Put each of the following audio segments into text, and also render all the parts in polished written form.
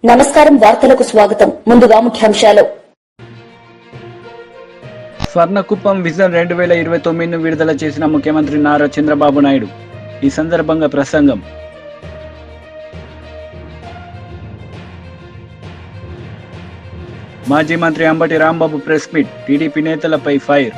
నమస్కారం, వార్తలకు స్వాగతం. ముందుగా ముఖ్యాంశాలు. స్వర్ణకుప్పం విజన్ 2029ను విడుదల చేసిన ముఖ్యమంత్రి నారా చంద్రబాబు నాయుడు. ఈ సందర్భంగా ప్రసంగం. మాజీ మంత్రి Ambati Rambabu press meet. TDP నేతలపై ఫైర్.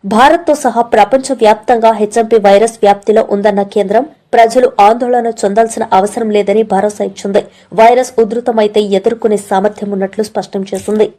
భారత్తో సహా ప్రపంచ వ్యాప్తంగా హెచ్ఎంపీ వైరస్ వ్యాప్తిలో ఉందన్న కేంద్రం ప్రజలు ఆందోళన చెందాల్సిన అవసరం లేదని భరోసా ఇచ్చింది. వైరస్ ఉధృతమైతే ఎదుర్కొనే సామర్థ్యం ఉన్నట్లు స్పష్టం చేసింది.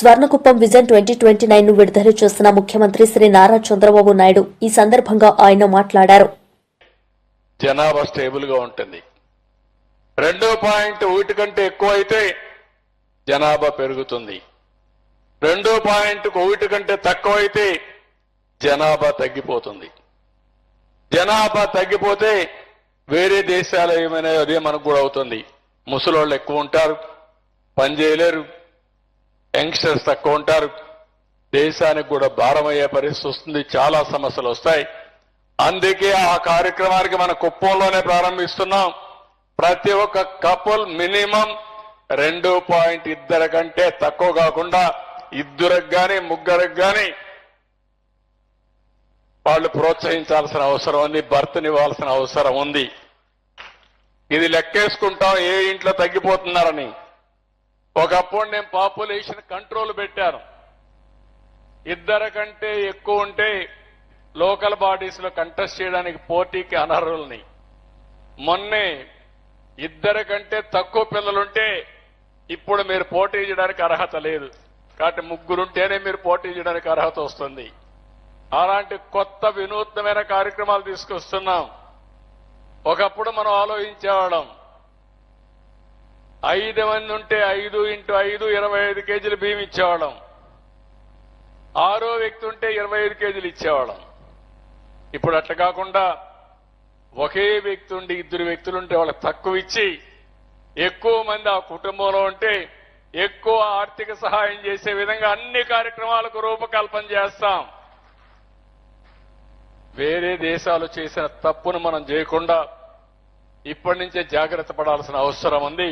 స్వర్ణకుప్పం విజన్ 2029ను విడుదల చేసిన ముఖ్యమంత్రి శ్రీ నారా చంద్రబాబు నాయుడు ఈ సందర్భంగా ఆయన మాట్లాడారు. జనాభా స్టేబుల్ గా ఉంటుంది. 2.1 కంటే ఎక్కువ అయితే జనాభా పెరుగుతుంది. 2.1 కంటే తక్కువ అయితే జనాభా తగ్గిపోతుంది. జనాభా తగ్గిపోతే వేరే దేశాలు ఏమైనా అదే మనకు కూడా అవుతుంది. ముసలోళ్ళు ఎక్కువ ఉంటారు, పని చేయలేరు, యంగ్స్టర్స్ తక్కువ ఉంటారు, దేశానికి కూడా భారమయ్యే పరిస్థితి వస్తుంది, చాలా సమస్యలు వస్తాయి. అందుకే ఆ కార్యక్రమానికి మన కుప్పంలోనే ప్రారంభిస్తున్నాం. ప్రతి ఒక్క కపుల్ మినిమం 2.2 కంటే తక్కువ కాకుండా 2కి గాని 3కి గాని వాళ్ళు ప్రోత్సహించాల్సిన అవసరం ఉంది, భర్తనివ్వాల్సిన అవసరం ఉంది. ఇది లెక్కేసుకుంటాం ఏ ఇంట్లో తగ్గిపోతున్నారని. ఒకప్పుడు నేను పాపులేషన్ కంట్రోల్ పెట్టాను. 2 కంటే ఎక్కువ ఉంటే లోకల్ బాడీస్ లో కంటెస్ట్ చేయడానికి పోటీకి అనర్హుల్ని. మొన్నే 2 కంటే తక్కువ పిల్లలుంటే ఇప్పుడు మీరు పోటీ చేయడానికి అర్హత లేదు. కాబట్టి 3 ఉంటేనే మీరు పోటీ చేయడానికి అర్హత వస్తుంది. అలాంటి కొత్త వినూత్నమైన కార్యక్రమాలు తీసుకొస్తున్నాం. ఒకప్పుడు మనం ఆలోచించేవాళ్ళం 5 మంది ఉంటే 5 × 5 25 కేజీలు బియ్యం ఇచ్చేవాళ్ళం. 6వ వ్యక్తి ఉంటే 25 కేజీలు ఇచ్చేవాళ్ళం. ఇప్పుడు అట్లా కాకుండా ఒకే వ్యక్తి ఉండి 2 వ్యక్తులు ఉంటే వాళ్ళకి తక్కువ ఇచ్చి ఎక్కువ మంది ఆ కుటుంబంలో ఉంటే ఎక్కువ ఆర్థిక సహాయం చేసే విధంగా అన్ని కార్యక్రమాలకు రూపకల్పన చేస్తాం. వేరే దేశాలు చేసిన తప్పును మనం చేయకుండా ఇప్పటి నుంచే జాగ్రత్త పడాల్సిన అవసరం ఉంది.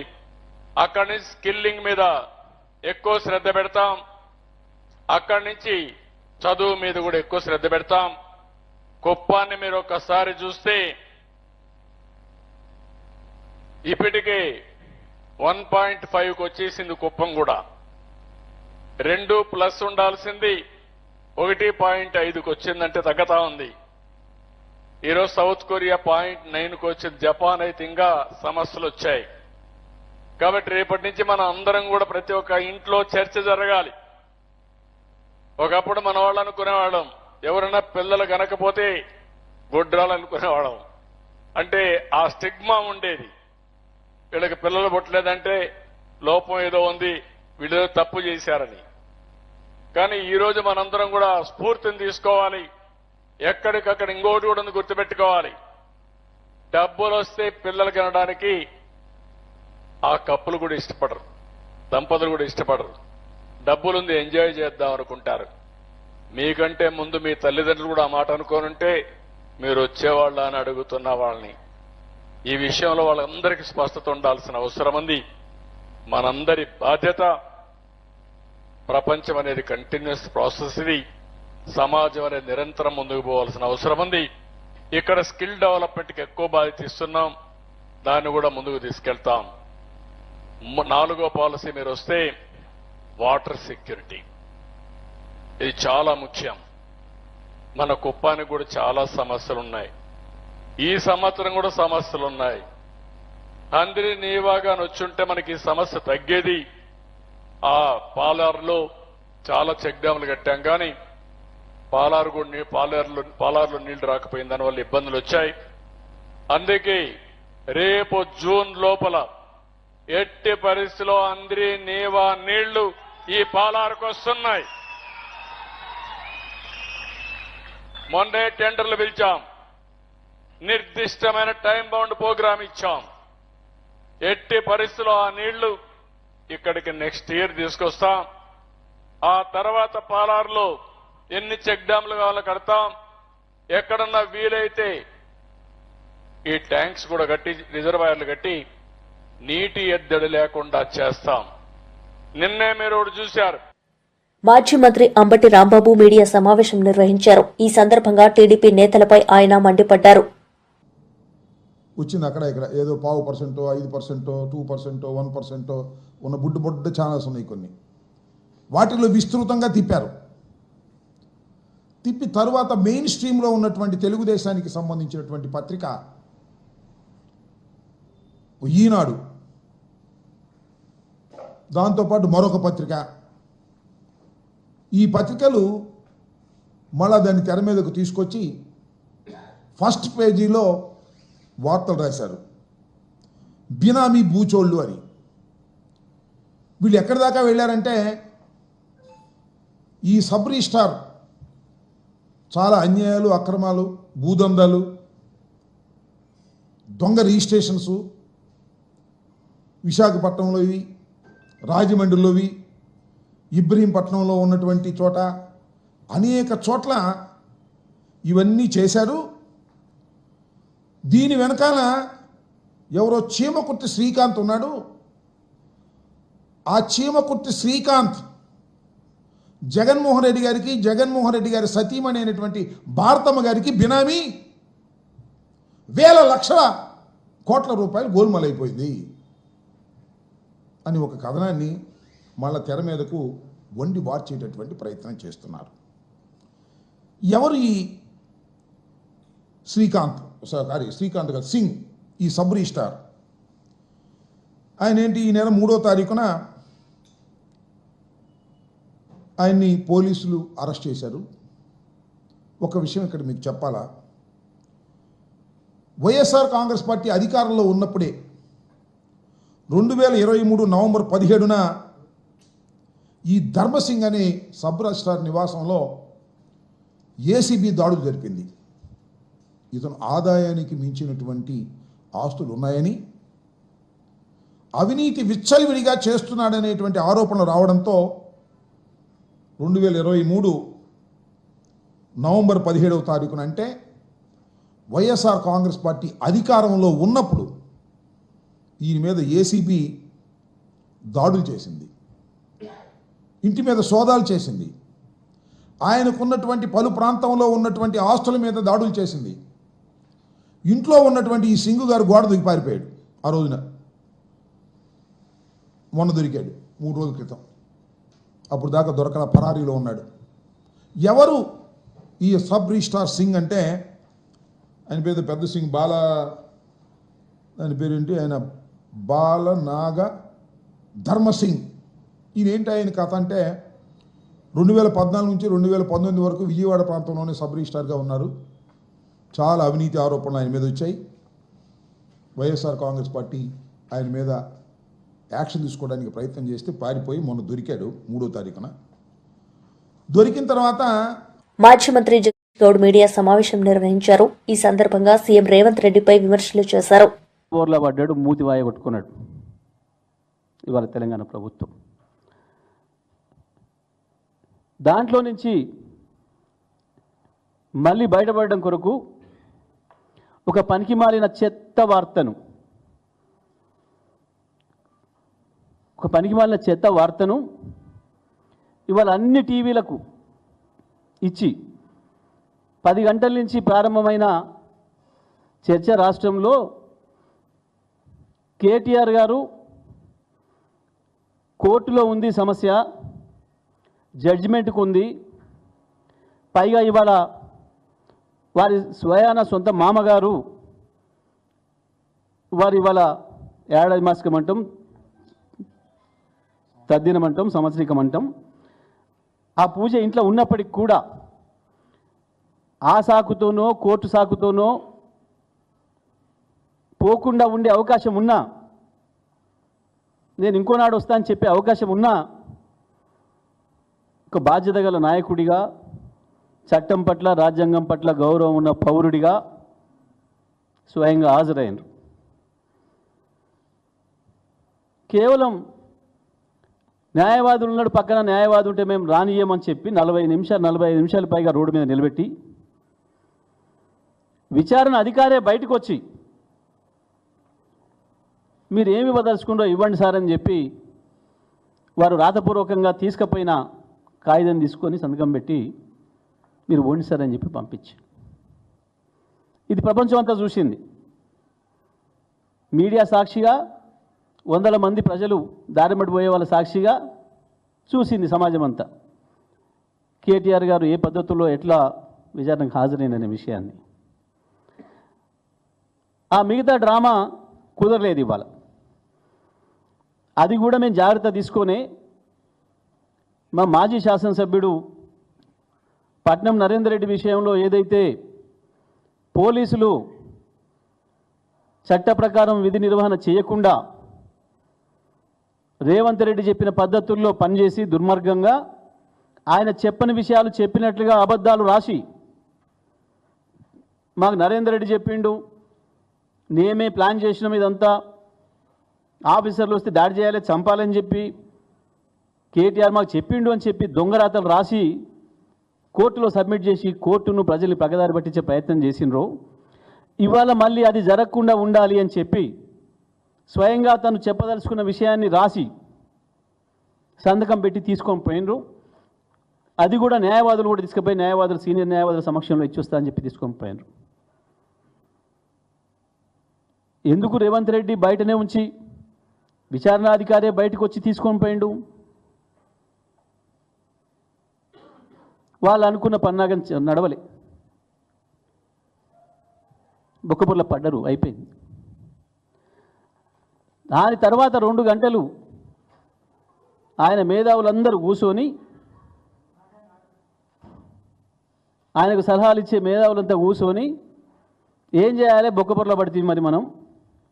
అక్కడి నుంచి స్కిల్లింగ్ మీద ఎక్కువ శ్రద్ధ పెడతాం. అక్కడి నుంచి చదువు మీద కూడా ఎక్కువ శ్రద్ధ పెడతాం. కుప్పాన్ని మీరు ఒక్కసారి చూస్తే ఇప్పటికే 1.5కు వచ్చేసింది కుప్పం కూడా. 2+ ఉండాల్సింది 1.5కు వచ్చిందంటే తగ్గతా ఉంది. ఈరోజు సౌత్ కొరియా 0.9కు వచ్చింది. జపాన్ అయితే ఇంకా సమస్యలు వచ్చాయి. కాబట్టి రేపటి నుంచి మనం అందరం కూడా ప్రతి ఒక్క ఇంట్లో చర్చ జరగాలి. ఒకప్పుడు మన వాళ్ళు అనుకునేవాళ్ళం ఎవరైనా పిల్లలు కనకపోతే గొడ్రాలు అనుకునేవాళ్ళం. అంటే ఆ స్టిగ్మా ఉండేది. వీళ్ళకి పిల్లలు పుట్టలేదంటే లోపం ఏదో ఉంది, వీళ్ళు తప్పు చేశారని. కానీ ఈ రోజు మనందరం కూడా స్ఫూర్తిని తీసుకోవాలి. ఎక్కడికక్కడ ఇంకోటి కూడా గుర్తుపెట్టుకోవాలి. డబ్బులు వస్తే పిల్లలు కనడానికి ఆ కప్పులు కూడా ఇష్టపడరు. దంపతులు కూడా ఇష్టపడరు. డబ్బులుంది ఎంజాయ్ చేద్దాం అనుకుంటారు. మీకంటే ముందు మీ తల్లిదండ్రులు కూడా ఆ మాట అనుకోనుంటే మీరు వచ్చేవాళ్ళ అని అడుగుతున్న వాళ్ళని. ఈ విషయంలో వాళ్ళందరికీ స్పష్టత ఉండాల్సిన అవసరం ఉంది. మనందరి బాధ్యత. ప్రపంచం అనేది కంటిన్యూస్ ప్రాసెస్. ఇది సమాజం అనేది నిరంతరం ముందుకు పోవాల్సిన అవసరం ఉంది. ఇక్కడ స్కిల్ డెవలప్మెంట్కి ఎక్కువ బాధ్యత ఇస్తున్నాం. దాన్ని కూడా ముందుకు తీసుకెళ్తాం. 4వ పాలసీ మీరు వస్తే వాటర్ సెక్యూరిటీ. ఇది చాలా ముఖ్యం. మన కుప్పానికి కూడా చాలా సమస్యలు ఉన్నాయి. ఈ సంవత్సరం కూడా సమస్యలు ఉన్నాయి. అందరి నీవాగా వచ్చుంటే మనకి ఈ సమస్య తగ్గేది. ఆ పాలారులో చాలా చెక్ డ్యాములు కట్టాం, కానీ పాలారులో నీళ్లు రాకపోయింది. దానివల్ల ఇబ్బందులు వచ్చాయి. అందుకే రేపు జూన్ లోపల ఎట్టి పరిస్థితిలో అందరి నీవా నీళ్లు ఈ పాలారుకు వస్తున్నాయి. మొన్నే టెండర్లు పిలిచాం. నిర్దిష్టమైన టైం బౌండ్ ప్రోగ్రాం ఇచ్చాం. ఎట్టి పరిస్థితిలో ఆ నీళ్లు ఇక్కడికి నెక్స్ట్ ఇయర్ తీసుకొస్తాం. ఆ తర్వాత పాలారులో ఎన్ని చెక్ డ్యామ్లు కావాలో కడతాం. ఎక్కడన్నా వీలైతే ఈ ట్యాంక్స్ కూడా కట్టి, రిజర్వాయర్లు కట్టి నీటి ఎద్దడి లేకుండా చేస్తాం. నిన్నే మీరు ఒకటి చూశారు. మాజీ మంత్రి అంబటి రాంబాబు మీడియా సమావేశం నిర్వహించారు. ఈ సందర్భంగా టీడీపీ నేతలపై ఆయన మండిపడ్డారు. వచ్చింది అక్కడ ఇక్కడ ఏదో 0.5%, 5%, 2%, 1% ఉన్న బుడ్డు ఛానల్స్ ఉన్నాయి కొన్ని. వాటిలో విస్తృతంగా తిప్పారు. తిప్పి తరువాత మెయిన్ స్ట్రీమ్లో ఉన్నటువంటి తెలుగుదేశానికి సంబంధించినటువంటి పత్రిక ఈనాడు, దాంతోపాటు మరొక పత్రిక, ఈ పత్రికలు మళ్ళా దాన్ని తెర మీదకు తీసుకొచ్చి ఫస్ట్ పేజీలో వార్తలు రాశారు. బినామీ బూచోళ్ళు అని. వీళ్ళు ఎక్కడి దాకా వెళ్ళారంటే ఈ సబ్ రిజిస్ట్రార్ చాలా అన్యాయాలు, అక్రమాలు, భూదందాలు, దొంగ రిజిస్ట్రేషన్స్ విశాఖపట్నంలోవి, రాజమండ్రిలోవి, ఇబ్రహీంపట్నంలో ఉన్నటువంటి చోట అనేక చోట్ల ఇవన్నీ చేశారు. దీని వెనకాల ఎవరో చీమకుర్తి శ్రీకాంత్ ఉన్నాడు. ఆ చీమకుర్తి శ్రీకాంత్ జగన్మోహన్ రెడ్డి గారికి, జగన్మోహన్ రెడ్డి గారి సతీమణి అయినటువంటి భారతమ్మ గారికి బినామీ వేల లక్షల కోట్ల రూపాయలు గోల్మలైపోయింది అని ఒక కథనాన్ని మళ్ళా తెర మీదకు వండి వార్చేటటువంటి ప్రయత్నం చేస్తున్నారు. ఎవరు ఈ శ్రీకాంత్ కాదు, సింగ్, ఈ సబ్ రిజిస్ట్రార్? ఆయన ఏంటి, ఈ నెల 3వ తారీఖున ఆయన్ని పోలీసులు అరెస్ట్ చేశారు. ఒక విషయం ఇక్కడ మీకు చెప్పాలా, వైఎస్ఆర్ కాంగ్రెస్ పార్టీ అధికారంలో ఉన్నప్పుడే 2023 నవంబర్ 17న ఈ ధర్మసింగ్ అనే సబ్ రిజిస్ట్రార్ నివాసంలో ఏసీబీ దాడులు జరిపింది. ఇతను ఆదాయానికి మించినటువంటి ఆస్తులు ఉన్నాయని, అవినీతి విచ్చలవిడిగా చేస్తున్నాడనేటువంటి ఆరోపణలు రావడంతో 2023 నవంబర్ 17వ తారీఖున, అంటే వైఎస్ఆర్ కాంగ్రెస్ పార్టీ అధికారంలో ఉన్నప్పుడు ఈయన మీద ఏసీబీ దాడులు చేసింది. ఇంటి మీద సోదాలు చేసింది. ఆయనకున్నటువంటి పలు ప్రాంతంలో ఉన్నటువంటి ఆస్తుల మీద దాడులు చేసింది. ఇంట్లో ఉన్నటువంటి ఈ సింగు గారు గోడ దిగి పారిపోయాడు. ఆ రోజున మొన్న దొరికాడు 3 రోజుల క్రితం. అప్పుడు దాకా దొరకల, పరారీలో ఉన్నాడు. ఎవరు ఈ సబ్ రిజిస్ట్రార్ సింగ్ అంటే, ఆయన పేరు పెద్ద సింగ్, ఆయన పేరేంటి, ఆయన బాలనాగ ధర్మసింగ్. ఈయనేంటి ఆయన కథ అంటే, 2014 నుంచి 2019 వరకు విజయవాడ ప్రాంతంలోనే సబ్ రిజిస్ట్రార్గా ఉన్నారు. చాలా అవినీతి ఆరోపణలు ఆయన మీద వచ్చాయి. వైఎస్ఆర్ కాంగ్రెస్ పార్టీ ఆయన మీద యాక్షన్ తీసుకోవడానికి ప్రయత్నం చేస్తే పారిపోయి మొన్న దొరికాడు 3వ తారీఖున. దొరికిన తర్వాత మాజీ మంత్రి జగదీష్ గౌడ్ మీడియా సమావేశం నిర్వహించారు. ఈ సందర్భంగా సీఎం రేవంత్ రెడ్డిపై విమర్శలు చేశారు. ఊర్లో పడ్డాడు, మూతి వాయ కొట్టుకున్నాడు ఇవాళ తెలంగాణ ప్రభుత్వం. దాంట్లో నుంచి మళ్ళీ బయటపడడం కొరకు ఒక పనికిమాలిన చెత్త వార్తను ఇవాళ అన్ని టీవీలకు ఇచ్చి 10 గంటల నుంచి ప్రారంభమైన చర్చ రాష్ట్రంలో కేటీఆర్ గారు కోర్టులో ఉంది సమస్య, జడ్జిమెంట్కు ఉంది, పైగా ఇవాళ వారి స్వయాన సొంత మామగారు వారి ఇవాళ ఏడాది మాసికమంటాం, తద్దినమంటాం, సంవత్సరికమంటాం, ఆ పూజ ఇంట్లో ఉన్నప్పటికి కూడా ఆ సాకుతోనో కోర్టు సాకుతోనో పోకుండా ఉండే అవకాశం ఉన్నా, నేను ఇంకోనాడు వస్తా అని చెప్పే అవకాశం ఉన్నా, ఒక బాధ్యత గల నాయకుడిగా, చట్టం పట్ల రాజ్యాంగం పట్ల గౌరవం ఉన్న పౌరుడిగా స్వయంగా హాజరైనరు. కేవలం న్యాయవాదులు ఉన్నాడు, పక్కన న్యాయవాది ఉంటే మేము రానియమని చెప్పి 45 నిమిషాలు పైగా రోడ్డు మీద నిలబెట్టి విచారణ అధికారే బయటకు వచ్చి మీరు ఏమి ఇవ్వదలుచుకుందో ఇవ్వండి సార్ అని చెప్పి వారు రాతపూర్వకంగా తీసుకుపోయిన కాగితం తీసుకొని సంతకం పెట్టి మీరు ఓండి సార్ అని చెప్పి పంపించి, ఇది ప్రపంచం అంతా చూసింది. మీడియా సాక్షిగా, వందల మంది ప్రజలు దారిమడి పోయే వాళ్ళ సాక్షిగా చూసింది సమాజం అంతా కేటీఆర్ గారు ఏ పద్ధతుల్లో ఎట్లా విచారణకు హాజరైననే విషయాన్ని. ఆ మిగతా డ్రామా కుదరలేదు ఇవాళ. అది కూడా మేము జాగ్రత్త తీసుకొని మా మాజీ శాసనసభ్యుడు పట్నం నరేందర్ రెడ్డి విషయంలో ఏదైతే పోలీసులు చట్ట ప్రకారం విధి నిర్వహణ చేయకుండా రేవంత్ రెడ్డి చెప్పిన పద్ధతుల్లో పనిచేసి దుర్మార్గంగా ఆయన చెప్పని విషయాలు చెప్పినట్లుగా అబద్ధాలు రాసి మాకు నరేందర్ రెడ్డి చెప్పిండు, నేమే ప్లాన్ చేసినాం, ఇదంతా ఆఫీసర్లు వస్తే దాడి చేయాలి, చంపాలని చెప్పి కేటీఆర్ మాకు చెప్పిండు అని చెప్పి దొంగరాతలు రాసి కోర్టులో సబ్మిట్ చేసి కోర్టును ప్రజల్ని పగదారి పట్టించే ప్రయత్నం చేసినరు. ఇవాళ మళ్ళీ అది జరగకుండా ఉండాలి అని చెప్పి స్వయంగా తను చెప్పదలుచుకున్న విషయాన్ని రాసి సంతకం పెట్టి తీసుకొని పోయినరు. అది కూడా న్యాయవాదులు కూడా తీసుకుపోయి న్యాయవాదులు సీనియర్ న్యాయవాదుల సమక్షంలో ఇచ్చొస్తా అని చెప్పి తీసుకొని పోయినరు. ఎందుకు రేవంత్ రెడ్డి బయటనే ఉంచి విచారణాధికారే బయటకు వచ్చి తీసుకొని పోయిండు? వాళ్ళు అనుకున్న పన్నాగం నడవలే, బొక్కబుర్ల పడ్డరు, అయిపోయింది. దాని తర్వాత 2 గంటలు ఆయన మేధావులందరూ కూర్చొని, ఆయనకు సలహాలు ఇచ్చే మేధావులంతా కూర్చొని ఏం చేయాలి, బొక్కబుర్ల పడుతుంది, మరి మనం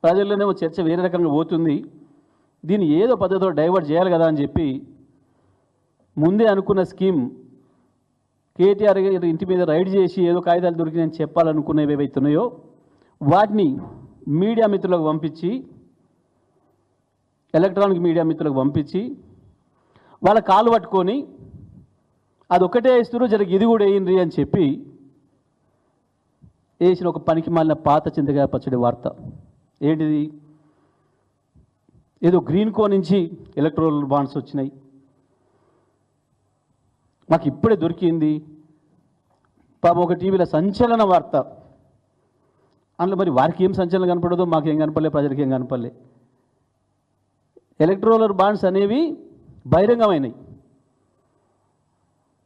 ప్రజల్లోనేమో చర్చ వేరే రకంగా పోతుంది, దీన్ని ఏదో పద్ధతిలో డైవర్ట్ చేయాలి కదా అని చెప్పి ముందే అనుకున్న స్కీమ్ కేటీఆర్ ఇంటి మీద రైడ్ చేసి ఏదో కాగితాలు దొరికినాయని చెప్పాలనుకునేవి ఏవైతున్నాయో వాటిని మీడియా మిత్రులకు పంపించి, ఎలక్ట్రానిక్ మీడియా మిత్రులకు పంపించి వాళ్ళ కాలు పట్టుకొని అదొక్కటే వేస్తున్నారు, జరగ ఇది కూడా వేయండి అని చెప్పి వేసిన ఒక పనికి మాలిన పాత చింతకాయ పచ్చడి వార్త. ఏంటిది? ఏదో గ్రీన్ కో నుంచి ఎలక్ట్రల్ బాండ్స్ వచ్చినాయి, మాకు ఇప్పుడే దొరికింది. పాపం ఒక టీవీలో సంచలన వార్త, అందులో మరి వారికి ఏం సంచలనం కనపడదో మాకేం కనపడలే, ప్రజలకి ఏం కనపడలే. ఎలక్ట్రోలర్ బాండ్స్ అనేవి బహిరంగమైనవి,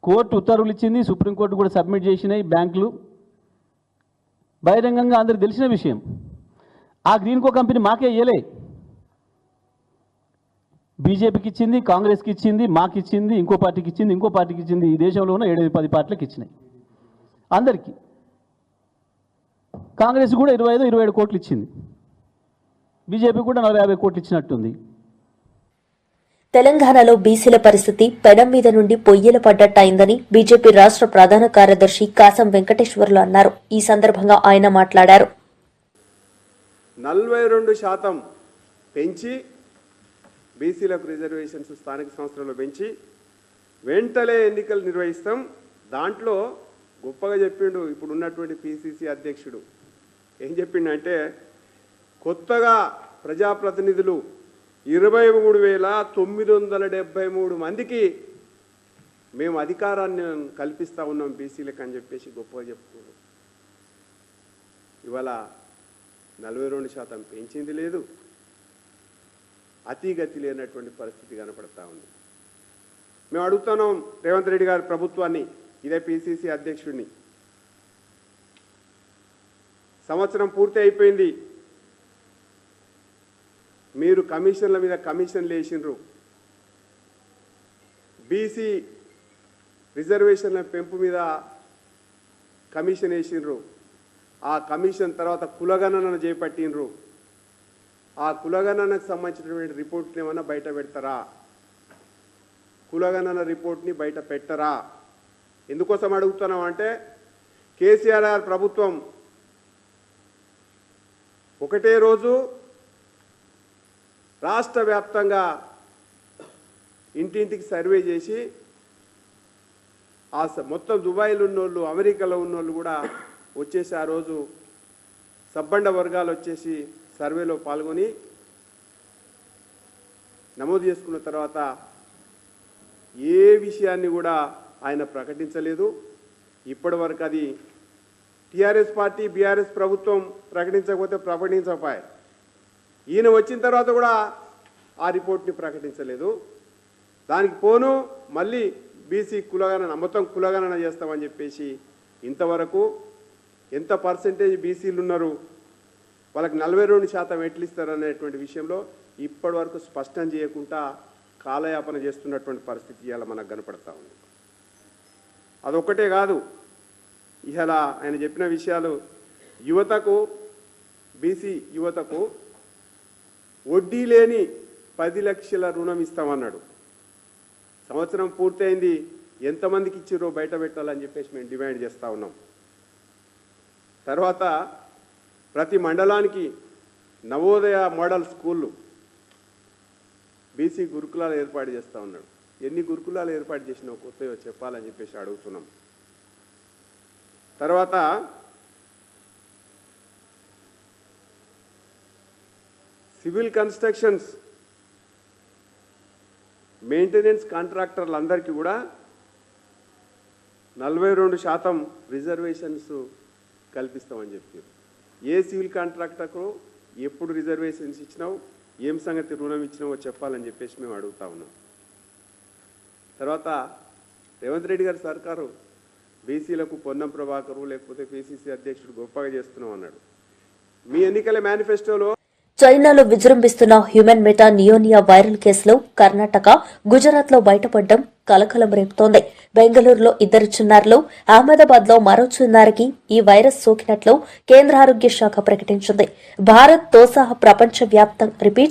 కోర్టు ఉత్తర్వులు ఇచ్చింది, సుప్రీంకోర్టు కూడా సబ్మిట్ చేసినాయి, బ్యాంకులు బహిరంగంగా అందరికి తెలిసిన విషయం. ఆ గ్రీన్ కో కంపెనీ మాకే ఇయ్యలే, బీజేపీకి ఇచ్చింది, కాంగ్రెస్కి ఇచ్చింది, మాకు ఇచ్చింది, ఇంకో పార్టీకి ఇచ్చింది, ఇంకో పార్టీకి ఇచ్చింది. ఈ దేశంలో ఉన్న 7-10 పార్టీలకు ఇచ్చినాయి అందరికీ. కాంగ్రెస్ కూడా 25-27 కోట్లు ఇచ్చింది, బీజేపీ కూడా 40-50 కోట్లు ఇచ్చినట్టుంది. తెలంగాణలో బీసీల పరిస్థితి పెనం మీద నుండి పొయ్యిల పడ్డట్టయిందని బీజేపీ రాష్ట్ర ప్రధాన కార్యదర్శి కాసం వెంకటేశ్వర్లు అన్నారు. ఈ సందర్భంగా ఆయన మాట్లాడారు. 42% పెంచి బీసీలకు రిజర్వేషన్స్ స్థానిక సంస్థలలో పెంచి వెంటనే ఎన్నికలు నిర్వహిస్తాం. దాంట్లో గొప్పగా చెప్పిండు ఇప్పుడు ఉన్నటువంటి పిసిసి అధ్యక్షుడు. ఏం చెప్పిండంటే కొత్తగా ప్రజాప్రతినిధులు 23,973 మందికి మేము అధికారాన్ని కల్పిస్తూ ఉన్నాం బీసీలకు అని చెప్పేసి గొప్పగా చెప్పుకున్నాం. ఇవాళ 42% పెంచింది లేదు, అతిగతి లేనటువంటి పరిస్థితి కనపడతా ఉంది. మేము అడుగుతున్నాం రేవంత్ రెడ్డి గారి ప్రభుత్వాన్ని, ఇదే పిసిసి అధ్యక్షుడిని, సంవత్సరం పూర్తి అయిపోయింది, మీరు కమిషన్ల మీద కమిషన్లు వేసిండ్రు, బీసీ రిజర్వేషన్ల పెంపు మీద కమిషన్ వేసిండ్రు, ఆ కమిషన్ తర్వాత కులగణన చేపట్టిండ్రు, ఆ కులగణనకు సంబంధించినటువంటి రిపోర్ట్ని ఏమన్నా బయట పెడతారా? కులగణన రిపోర్ట్ని బయట పెట్టరా? ఎందుకోసం అడుగుతున్నాం అంటే కేసీఆర్ ప్రభుత్వం ఒకటే రోజు రాష్ట్ర వ్యాప్తంగా ఇంటింటికి సర్వే చేసి ఆ మొత్తం దుబాయ్లో ఉన్నోళ్ళు, అమెరికాలో ఉన్నోళ్ళు కూడా వచ్చేసి ఆ రోజు సబ్బండ వర్గాలు వచ్చేసి సర్వేలో పాల్గొని నమోదు చేసుకున్న తర్వాత ఏ విషయాన్ని కూడా ఆయన ప్రకటించలేదు. ఇప్పటి వరకు అది టీఆర్ఎస్ పార్టీ, బీఆర్ఎస్ ప్రభుత్వం ప్రకటించకపోతే ప్రకటించకపోయాయి. ఈయన వచ్చిన తర్వాత కూడా ఆ రిపోర్ట్ని ప్రకటించలేదు. దానికి పోను మళ్ళీ బీసీ కులగణన, మొత్తం కులగణన చేస్తామని చెప్పేసి ఇంతవరకు ఎంత పర్సెంటేజ్ బీసీలు ఉన్నారు, వాళ్ళకి 42% ఎట్లు ఇస్తారు అనేటువంటి విషయంలో ఇప్పటి వరకు స్పష్టం చేయకుండా కాలయాపన చేస్తున్నటువంటి పరిస్థితి ఇవాళ మనకు కనపడతా ఉంది. అదొక్కటే కాదు, ఇవాళ ఆయన చెప్పిన విషయాలు యువతకు, బీసీ యువతకు వడ్డీ లేని 10 లక్షల రుణం ఇస్తామన్నాడు. సంవత్సరం పూర్తయింది, ఎంతమందికి ఇచ్చిరో బయట పెట్టాలని చెప్పేసి మేము డిమాండ్ చేస్తూ ఉన్నాం. తర్వాత ప్రతి మండలానికి నవోదయ మోడల్ స్కూళ్ళు, బీసీ గురుకులాలు ఏర్పాటు చేస్తూ ఉన్నాడు. ఎన్ని గురుకులాలు ఏర్పాటు చేసినా కొత్తగా చెప్పాలని చెప్పేసి అడుగుతున్నాం. తర్వాత సివిల్ కన్స్ట్రక్షన్స్ మెయింటెనెన్స్ కాంట్రాక్టర్లందరికీ కూడా 42% రిజర్వేషన్స్ కల్పిస్తామని చెప్పారు. ఏ సివిల్ కాంట్రాక్టర్కు ఎప్పుడు రిజర్వేషన్స్ ఇచ్చినావు, ఏం సంగతి రుణం ఇచ్చినావో చెప్పాలని చెప్పేసి మేము అడుగుతా ఉన్నాం. తర్వాత రేవంత్ రెడ్డి గారి సర్కారు బీసీలకు పొన్నం ప్రభాకరు లేకపోతే పిసిసి అధ్యక్షుడు గొప్పగా చేస్తున్నాం అన్నాడు. మీ ఎన్నికల మేనిఫెస్టోలో చైనాలో విజృంభిస్తున్న హ్యూమన్ మెటా నియోనియా వైరల్ కేసులో కర్ణాటక, గుజరాత్ లో బయటపడడం కలకలం రేపుతోంది. బెంగళూరులో 2 చిన్నారులు, అహ్మదాబాద్ లో మరో చిన్నారికి ఈ వైరస్ సోకినట్లు కేంద్ర ఆరోగ్య శాఖ ప్రకటించింది. భారత్తో సహా ప్రపంచవ్యాప్తంగా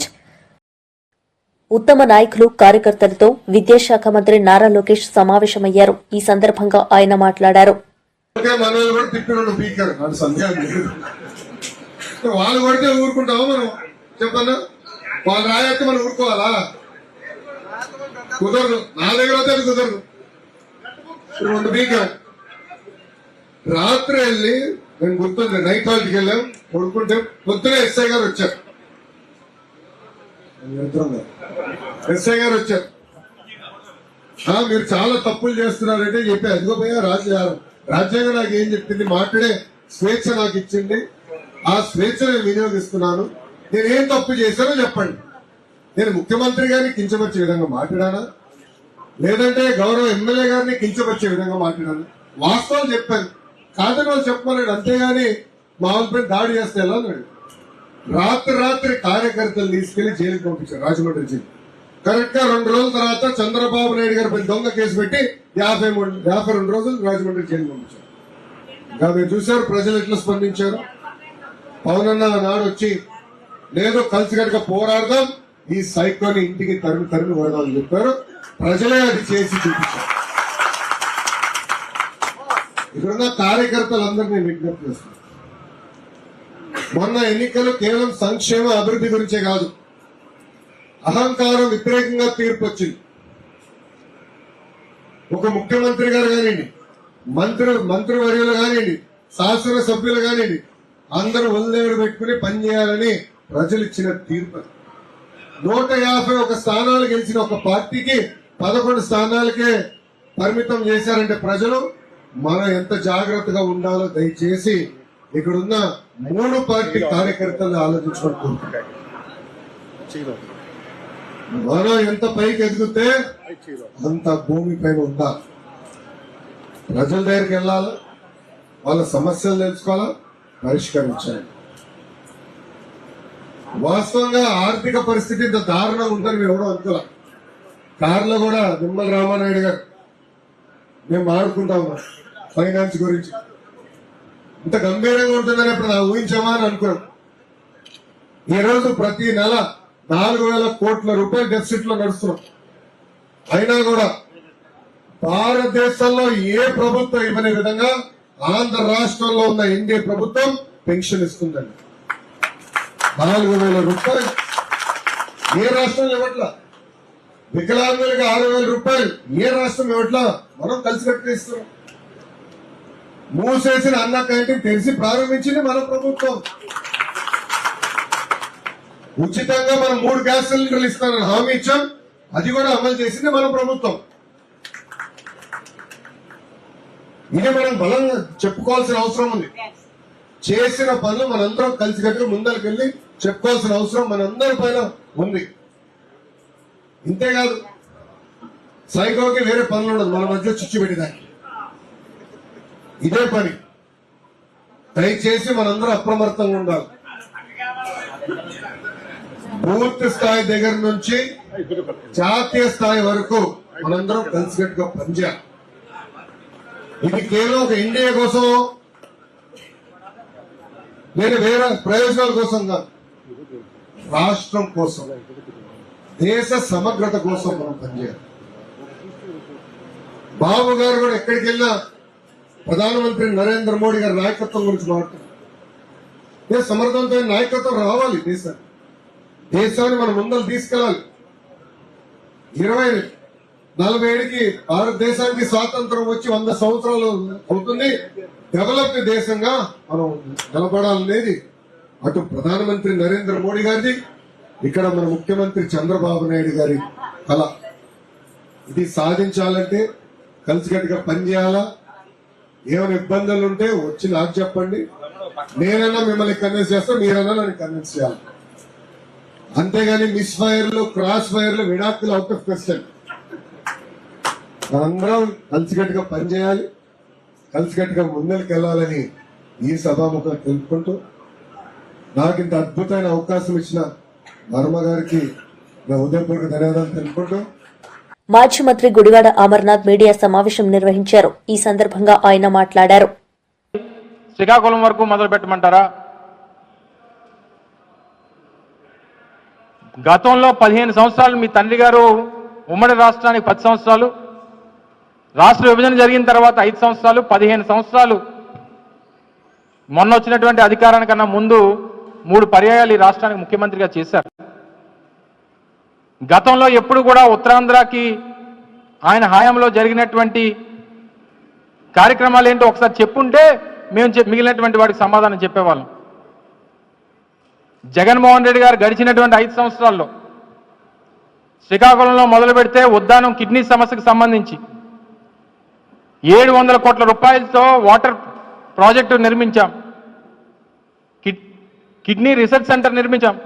ఉత్తమ నాయకులు, కార్యకర్తలతో విద్యాశాఖ మంత్రి నారా లోకేష్ సమావేశమయ్యారు. ఈ సందర్భంగా ఆయన మాట్లాడారు. వాళ్ళు కొడితే ఊరుకుంటావా మనం? చెప్పన్నా, వాళ్ళు రాయొస్తే మనం ఊరుకోవాలా? కుదరదు. నా దగ్గర అయితే అది కుదరదు. 2 పీకా రాత్రి వెళ్ళి నేను గుర్తుంది, నైట్ హాల్ట్కి వెళ్ళాం. కొడుకుంటే పొద్దునే ఎస్ఐ గారు వచ్చారు. మీరు చాలా తప్పులు చేస్తున్నారంటే చెప్పి, అదిగో పోయా రాజ్యాంగం నాకు ఏం చెప్పింది, మాట్లాడే స్వేచ్ఛ నాకు ఇచ్చింది, ఆ స్వేచ్ఛ నేను వినియోగిస్తున్నాను. నేనేం తప్పు చేశానో చెప్పండి. నేను ముఖ్యమంత్రి గారిని కించపరిచే విధంగా మాట్లాడానా, లేదంటే గౌరవ ఎమ్మెల్యే గారిని కించపరిచే విధంగా మాట్లాడాను? వాస్తవాలు చెప్పాను, కాదని వాళ్ళు చెప్పమన్నాడు. అంతేగాని మామూలు దాడి చేస్తే ఎలా అన్నాడు. రాత్రి కార్యకర్తలు తీసుకెళ్లి జైలుకి పంపించారు, రాజమండ్రి జైలు. కరెక్ట్ గా 2 రోజుల తర్వాత చంద్రబాబు నాయుడు గారి పై దొంగ కేసు పెట్టి 52 రోజులు రాజమండ్రి జైలు పంపించారు. ఇంకా మీరు చూశారు ప్రజలు ఎట్లా స్పందించారు. పవనన్న నాడు వచ్చి లేదు కలిసికట్టుగా పోరాడదాం, ఈ సైకోని ఇంటికి తరిమి కొడదామని చెప్పారు. ప్రజలే అది చేసి చూపించారు. ఇక్కడున్న కార్యకర్తలందరినీ విజ్ఞప్తి చేస్తున్నారు. మొన్న ఎన్నికలు కేవలం సంక్షేమ అభివృద్ధి గురించే కాదు, అహంకారం వ్యతిరేకంగా తీర్పు వచ్చింది. ఒక ముఖ్యమంత్రి గారు కానివ్వండి, మంత్రివర్యులు కానివ్వండి, శాసనసభ్యులు కానివ్వండి, అందరూ ఒళ్ళేడు పెట్టుకుని పనిచేయాలని ప్రజలు ఇచ్చిన తీర్పు. 151 స్థానాలు గెలిచిన ఒక పార్టీకి 11 స్థానాలకే పరిమితం చేశారంటే ప్రజలు మనం ఎంత జాగ్రత్తగా ఉండాలో దయచేసి ఇక్కడున్న 3 పార్టీ కార్యకర్తలు ఆలోచించుకుంటున్నారు. మనం ఎంత పైకి ఎదిగితే అంత భూమి పైన ఉందా, ప్రజల దగ్గరికి వెళ్ళాలా, వాళ్ళ సమస్యలు తెలుసుకోవాలా, పరిష్కరించాలి. వాస్తవంగా ఆర్థిక పరిస్థితి ఇంత దారుణంగా ఉందని మేము ఎవడో అనుకోలే. కార్లో కూడా నిమ్మల రామానాయుడు గారు మేము మాట్లాడుకుంటాము ఫైనాన్స్ గురించి, ఇంత గంభీరంగా ఉంటుందని అప్పుడు నా ఊహించామా అని అనుకున్నాం. ఈ రోజు ప్రతి నెల 4,000 కోట్ల రూపాయలు డెఫిసిట్ లో నడుస్తున్నాం. అయినా కూడా భారతదేశంలో ఏ ప్రభుత్వం ఇవ్వని విధంగా ఆంధ్ర రాష్ట్రంలో ఉన్న ఎన్డీఏ ప్రభుత్వం పెన్షన్ ఇస్తుందండి. 4,000 రూపాయలు ఏ రాష్ట్రంలో ఇవ్వట్లా. వికలాంగులకి 6,000 రూపాయలు ఏ రాష్ట్రం ఇవ్వట్లా. మనం కలిసి కట్టిస్తున్నాం. మూసేసిన అన్న క్యాంటీన్ తెరిచి ప్రారంభించింది మన ప్రభుత్వం. ఉచితంగా మనం 3 గ్యాస్ సిలిండర్లు ఇస్తానని హామీ ఇచ్చాం, అది కూడా అమలు చేసింది మన ప్రభుత్వం. ఇది మనం బలంగా చెప్పుకోవాల్సిన అవసరం ఉంది. చేసిన పనులు మనందరం కలిసికట్టుగా ముందరికెళ్ళి చెప్పుకోవాల్సిన అవసరం మనందరి పైన ఉంది. ఇంతేకాదు, సైకోకి వేరే పనులు ఉండదు, మన మధ్య చిచ్చు పెట్టేదానికి ఇదే పని. దయచేసి మనందరం అప్రమత్తంగా ఉండాలి. బూత్ స్థాయి దగ్గర నుంచి జాతీయ స్థాయి వరకు మనందరం కలిసికట్టుగా పనిచేయాలి. ఇది కేవలం ఒక ఇండియా కోసం లేదా వేరే ప్రయోజనాల కోసం కాదు, రాష్ట్రం కోసం, దేశ సమగ్రత కోసం మనం పనిచేయాలి. బాబు గారు కూడా ఎక్కడికి వెళ్ళినా ప్రధానమంత్రి నరేంద్ర మోడీ గారి నాయకత్వం గురించి మాట్లాడుతున్నారు. సమర్థవంతమైన నాయకత్వం రావాలి. దేశాన్ని మనం ముందలు తీసుకెళ్ళాలి. 2047కి భారతదేశానికి స్వాతంత్రం వచ్చి 100 సంవత్సరాలు అవుతుంది. డెవలప్డ్ దేశంగా మనం నిలబడాలనేది అటు ప్రధానమంత్రి నరేంద్ర మోడీ గారిది, ఇక్కడ మన ముఖ్యమంత్రి చంద్రబాబు నాయుడు గారి కళ. ఇది సాధించాలంటే కలిసికట్టుగా పనిచేయాలా. ఏమైనా ఇబ్బందులు ఉంటే వచ్చి నాకు చెప్పండి, నేనన్నా మిమ్మల్ని కన్విన్స్ చేస్తా, మీరన్నా నన్ను కన్విన్స్ చేయాలి. అంతేగాని మిస్ ఫైర్లు, క్రాస్ ఫైర్లు, విడాకులు అవుట్ ఆఫ్ క్వశ్చన్. మనందరం కలిసికట్టుగా పనిచేయాలి, కలిసికట్టుగా ముందరికి వెళ్ళాలని ఈ సభాముఖం తెలుపుకుంటూ నాకు ఇంత అద్భుతమైన అవకాశం ఇచ్చిన వర్మ గారికి నా హృదయపూర్వక ధన్యవాదాలు తెలుపుకుంటూ మాజీ మంత్రి గుడివాడ అమర్నాథ్ మీడియా సమావేశం నిర్వహించారు. ఈ సందర్భంగా ఆయన మాట్లాడారు. శ్రీకాకుళం వరకు మొదలు పెట్టమంటారా? గతంలో 15 సంవత్సరాలు మీ తండ్రి గారు ఉమ్మడి రాష్ట్రానికి 10 సంవత్సరాలు, రాష్ట్ర విభజన జరిగిన తర్వాత 5 సంవత్సరాలు, 15 సంవత్సరాలు మొన్న వచ్చినటువంటి అధికారానికన్నా ముందు 3 పర్యాయాలు ఈ రాష్ట్రానికి ముఖ్యమంత్రిగా చేశారు. గతంలో ఎప్పుడు కూడా ఉత్తరాంధ్రకి ఆయన హయాంలో జరిగినటువంటి కార్యక్రమాలు ఏంటో ఒకసారి చెప్పుంటే మేము మిగిలినటువంటి వాడికి సమాధానం చెప్పేవాళ్ళం. జగన్మోహన్ రెడ్డి గారు గడిచినటువంటి 5 సంవత్సరాల్లో శ్రీకాకుళంలో మొదలు పెడితే ఉద్దానం కిడ్నీ సమస్యకు సంబంధించి 700 కోట్ల రూపాయలతో వాటర్ ప్రాజెక్టు నిర్మించాం, కిడ్నీ రీసెర్చ్ సెంటర్ నిర్మించాం.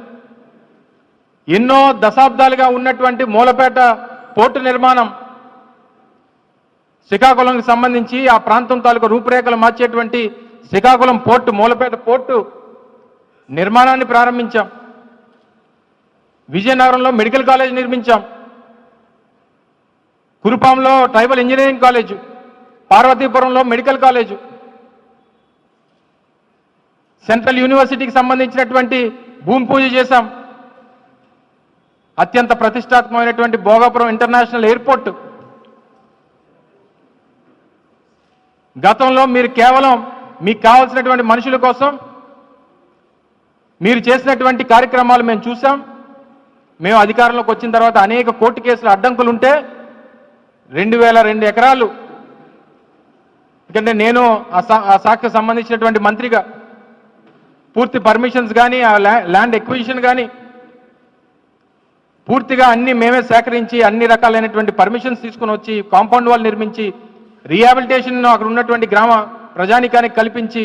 ఎన్నో దశాబ్దాలుగా ఉన్నటువంటి మూలపేట పోర్టు నిర్మాణం, శ్రీకాకుళంకి సంబంధించి ఆ ప్రాంతం తాలూకు రూపురేఖలు మార్చేటువంటి శ్రీకాకుళం పోర్టు, మూలపేట పోర్టు నిర్మాణాన్ని ప్రారంభించాం. విజయనగరంలో మెడికల్ కాలేజ్ నిర్మించాం, కురుపాంలో ట్రైబల్ ఇంజనీరింగ్ కాలేజు, పార్వతీపురంలో మెడికల్ కాలేజు, సెంట్రల్ యూనివర్సిటీకి సంబంధించినటువంటి భూమి పూజ చేశాం. అత్యంత ప్రతిష్టాత్మకమైనటువంటి భోగాపురం ఇంటర్నేషనల్ ఎయిర్పోర్ట్. గతంలో మీరు కేవలం మీకు కావాల్సినటువంటి మనుషుల కోసం మీరు చేసినటువంటి కార్యక్రమాలు మేము చూసాం. మేము అధికారంలోకి వచ్చిన తర్వాత అనేక కోర్టు కేసులు అడ్డంకులు ఉంటే 2,002 ఎకరాలు. ఎందుకంటే నేను ఆ శాఖకు సంబంధించినటువంటి మంత్రిగా పూర్తి పర్మిషన్స్ కానీ ఆ ల్యాండ్ ఎక్విజిషన్ కానీ పూర్తిగా అన్ని మేమే సేకరించి అన్ని రకాలైనటువంటి పర్మిషన్స్ తీసుకుని వచ్చి కాంపౌండ్ వాల్ నిర్మించి రీహాబిలిటేషన్ అక్కడ ఉన్నటువంటి గ్రామ ప్రజానికానికి కల్పించి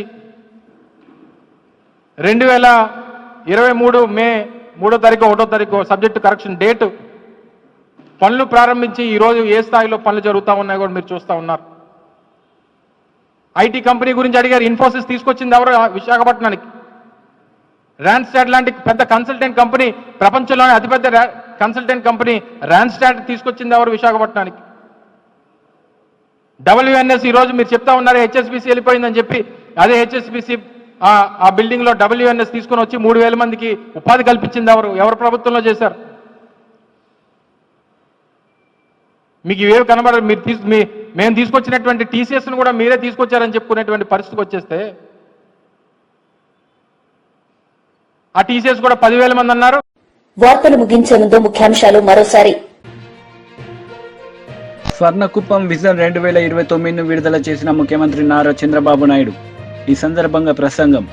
2023 మే 3వ తారీఖు 1వ తారీఖు సబ్జెక్టు కరెక్షన్ డేట్ పనులు ప్రారంభించి ఈరోజు ఏ స్థాయిలో పనులు జరుగుతూ ఉన్నాయో కూడా మీరు చూస్తూ ఉన్నారు. ఐటీ కంపెనీ గురించి అడిగారు. ఇన్ఫోసిస్ తీసుకొచ్చింది ఎవరు విశాఖపట్నానికి? ర్యాన్స్టాడ్ లాంటి పెద్ద కన్సల్టెంట్ కంపెనీ, ప్రపంచంలోనే అతిపెద్ద కన్సల్టెంట్ కంపెనీ ర్యాన్స్టాడ్ తీసుకొచ్చింది ఎవరు విశాఖపట్నానికి? WNS ఈరోజు మీరు చెప్తా ఉన్నారు హెచ్ఎస్బిసి వెళ్ళిపోయిందని చెప్పి, అదే హెచ్ఎస్బిసి ఆ బిల్డింగ్ లో WNS తీసుకొని వచ్చి 3,000 మందికి ఉపాధి కల్పించింది ఎవరు ప్రభుత్వంలో చేశారు? మీకు ఇవేవి కనబడరు. మేము తీసుకొచ్చినటువంటి టీసీఎస్ను కూడా మీరే తీసుకొచ్చారని చెప్పుకునేటువంటి పరిస్థితికి వచ్చేస్తే ఆ టీసీఎస్ కూడా 10,000 మంది అన్నారు. వార్తలు ముగించే ముందు ముఖ్యాంశాలు మరోసారి. స్వర్ణకుప్పం విజన్ 2029ను విడుదల చేసిన ముఖ్యమంత్రి నారా చంద్రబాబు నాయుడు. ఈ సందర్భంగా ప్రసంగం.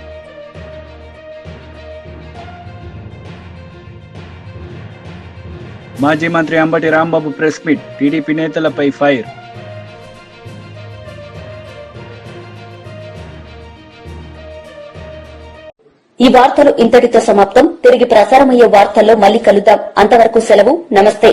మాజీ మంత్రి Ambati Rambabu press meet. TDP నేతలపై ఫైర్. ఈ వార్తలు ఇంతటితో సమాప్తం. తిరిగి ప్రసారమయ్యే వార్తల్లో మళ్లీ కలుద్దాం. అంతవరకు సెలవు. నమస్తే.